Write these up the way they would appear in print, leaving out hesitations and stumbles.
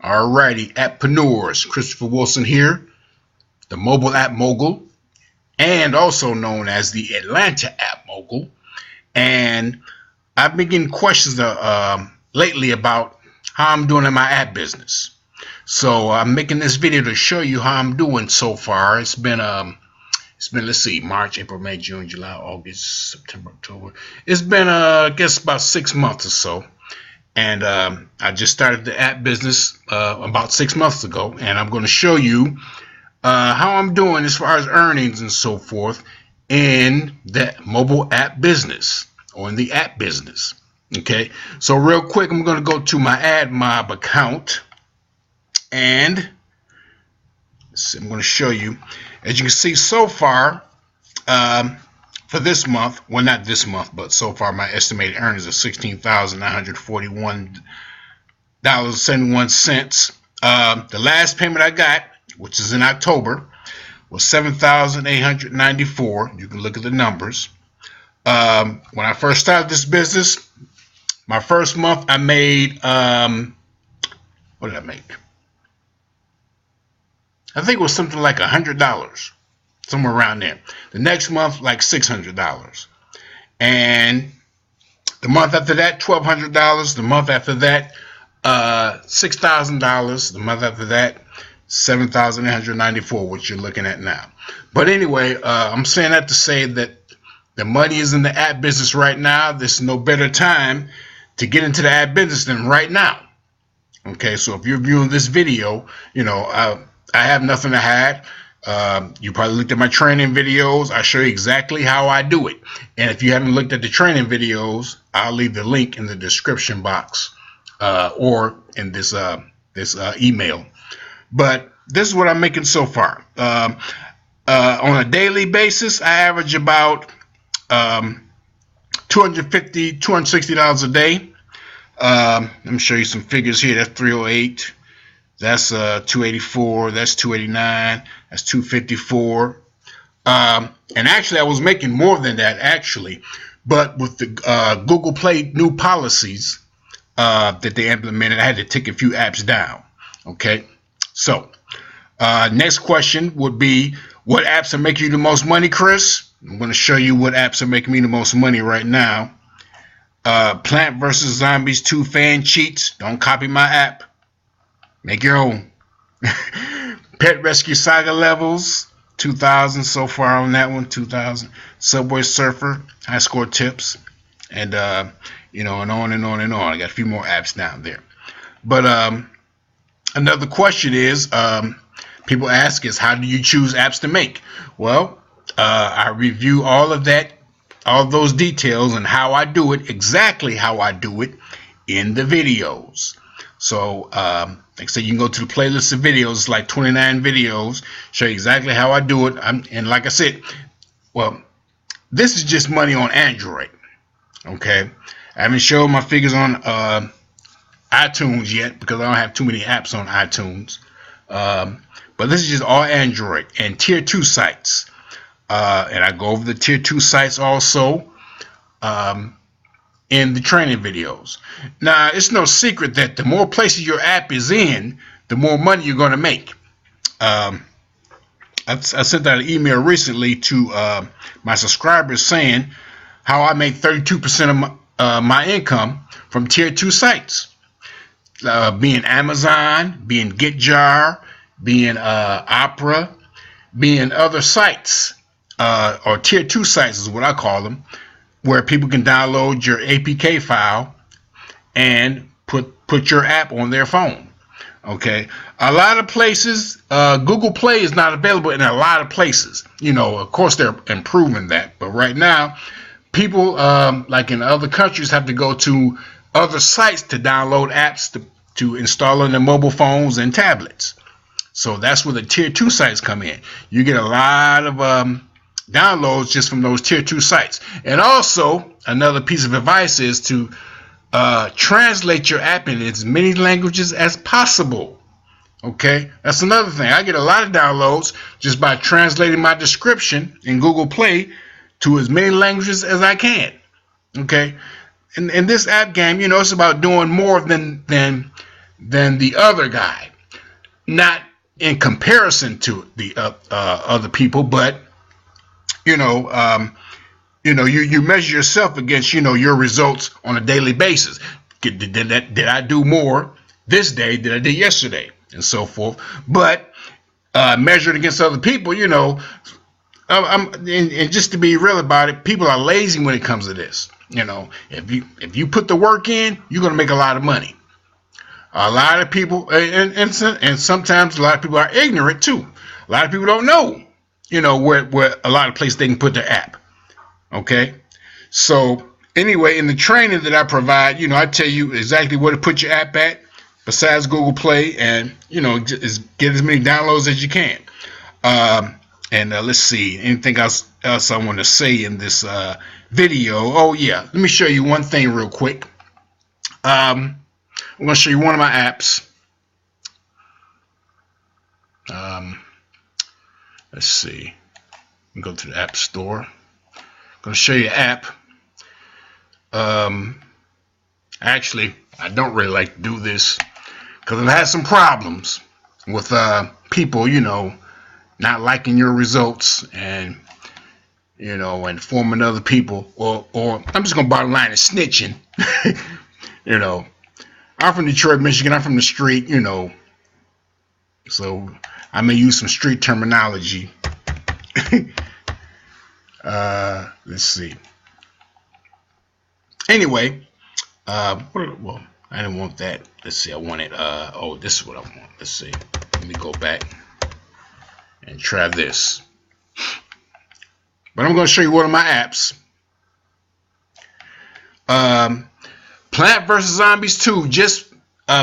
Alrighty, appreneurs, Christopher Wilson here, the mobile app mogul, and also known as the Atlanta app mogul. And I've been getting questions lately about how I'm doing in my app business. So I'm making this video to show you how I'm doing so far. It's been let's see, March, April, May, June, July, August, September, October. It's been I guess about 6 months or so. And I just started the app business about 6 months ago, and I'm going to show you how I'm doing as far as earnings and so forth in the mobile app business or in the app business. Okay, so real quick, I'm going to go to my AdMob account, and I'm going to show you. As you can see so far, for this month, well, not this month, but so far my estimated earnings are $16,941.71. The last payment I got, which is in October, was $7,894. You can look at the numbers. When I first started this business, my first month I made, what did I make? I think it was something like $100. Somewhere around there. The next month, like $600. And the month after that, $1,200. The month after that, $6,000. The month after that, $7,894, which you're looking at now. But anyway, I'm saying that to say that the money is in the app business right now. There's no better time to get into the app business than right now. Okay, so if you're viewing this video, you know, I have nothing to hide. You probably looked at my training videos. I show you exactly how I do it. And if you haven't looked at the training videos, I'll leave the link in the description box or in this email. But this is what I'm making so far. On a daily basis, I average about $250, $260 a day. Let me show you some figures here. That's 308. That's 284. That's 289. That's 254. And actually, I was making more than that, actually. But with the Google Play new policies that they implemented, I had to take a few apps down. Okay. So, next question would be, what apps are making you the most money, Chris? I'm going to show you what apps are making me the most money right now. Plant vs. Zombies 2 fan cheats. Don't copy my app. Make your own. Pet Rescue Saga levels, 2,000 so far on that one, 2,000. Subway Surfer, high score tips, and you know, and on and on and on. I got a few more apps down there. But another question is, people ask is, how do you choose apps to make? Well, I review all of that, all those details, and how I do it, exactly how I do it, in the videos. So, like I said, you can go to the playlist of videos. It's like 29 videos. Show you exactly how I do it. And like I said, well, this is just money on Android. Okay, I haven't showed my figures on iTunes yet because I don't have too many apps on iTunes. But this is just all Android and tier 2 sites. And I go over the tier 2 sites also. In the training videos. Now, it's no secret that the more places your app is in, the more money you're going to make. I sent out an email recently to my subscribers saying how I make 32% of my income from tier 2 sites, being Amazon, being GetJar, being Opera, being other sites, or tier 2 sites is what I call them, where people can download your APK file and put your app on their phone. Okay, a lot of places, Google Play is not available in a lot of places. You know, of course they're improving that, but right now, people like in other countries have to go to other sites to download apps to install on their mobile phones and tablets. So that's where the tier 2 sites come in. You get a lot of downloads just from those tier 2 sites. And also, another piece of advice is to translate your app in as many languages as possible. Okay, that's another thing. I get a lot of downloads just by translating my description in Google Play to as many languages as I can. Okay, and in this app game, you know, it's about doing more than than the other guy. Not in comparison to the other people, but you measure yourself against your results on a daily basis. Did I do more this day than I did yesterday, and so forth? But measured against other people, and just to be real about it, people are lazy when it comes to this. If you put the work in, you're gonna make a lot of money. A lot of people, and sometimes a lot of people are ignorant too. A lot of people don't know, where a lot of places they can put their app. Okay, so anyway, in the training that I provide, I tell you exactly where to put your app at, besides Google Play, and just get as many downloads as you can. And let's see, anything else I want to say in this video? Oh yeah, let me show you one thing real quick. I'm going to show you one of my apps. Let's see. Go to the App Store. I'm going to show you an app. Actually, I don't really like to do this because I've had some problems with people, not liking your results and informing other people, or I'm just going to bottom line, is snitching. I'm from Detroit, Michigan. I'm from the street, so I may use some street terminology. Let's see. Anyway, well, I didn't want that. Let's see. I wanted, this is what I want. Let's see. Let me go back and try this. But I'm going to show you one of my apps. Plant vs. Zombies 2 just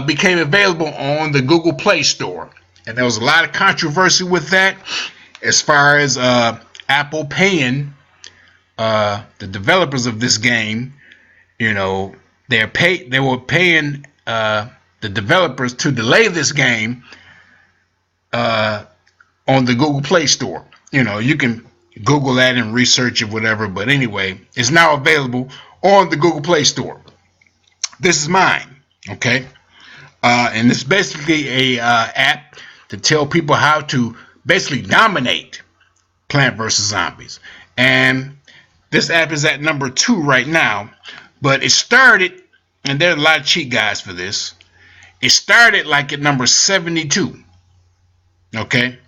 became available on the Google Play Store. And there was a lot of controversy with that as far as Apple paying the developers of this game. They were paying the developers to delay this game on the Google Play Store. You can Google that and research it, whatever. But anyway, it's now available on the Google Play Store. This is mine, okay? And it's basically a app to tell people how to basically dominate Plant vs. Zombies. And this app is at number 2 right now. But it started, and there's a lot of cheat guys for this. It started like at number 72, okay?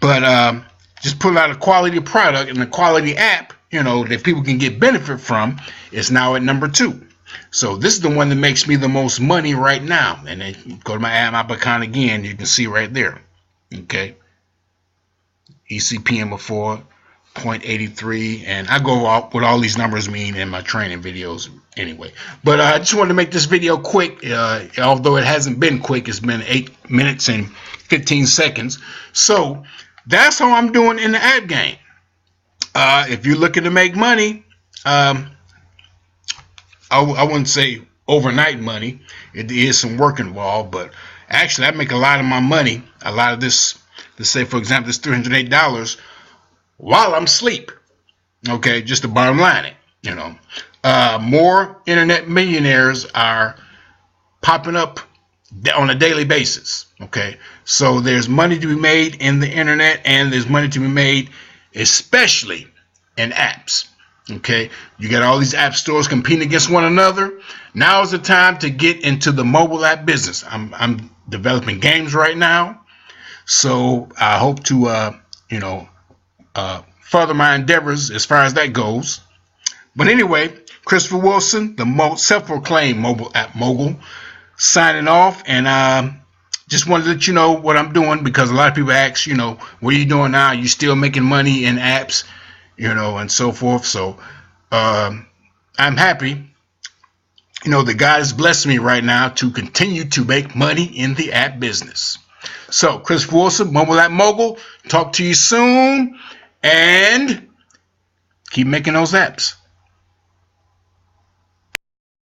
But just put out a quality product and a quality app, that people can get benefit from, is now at number 2. So this is the one that makes me the most money right now. And then you go to my app icon again, you can see right there. Okay. ECPM of 4.83. And I go out what all these numbers mean in my training videos anyway. But I just wanted to make this video quick. Although it hasn't been quick, it's been 8 minutes and 15 seconds. So that's how I'm doing in the app game. If you're looking to make money, I wouldn't say overnight money. It is some work involved, but actually I make a lot of my money, a lot of this, let's say for example, this $308 while I'm asleep. Okay, just to bottom line it, more internet millionaires are popping up on a daily basis. Okay, so there's money to be made in the internet, and there's money to be made especially in apps. Okay, you got all these app stores competing against one another. Now is the time to get into the mobile app business. I'm developing games right now, so I hope to further my endeavors as far as that goes. But anyway, Christopher Wilson, the self-proclaimed mobile app mogul, signing off, and just wanted to let you know what I'm doing, because a lot of people ask, what are you doing now? Are you still making money in apps? And so forth. So I'm happy, that God has blessed me right now to continue to make money in the app business. So Christopher Wilson, Mobile App Mogul, talk to you soon, and keep making those apps.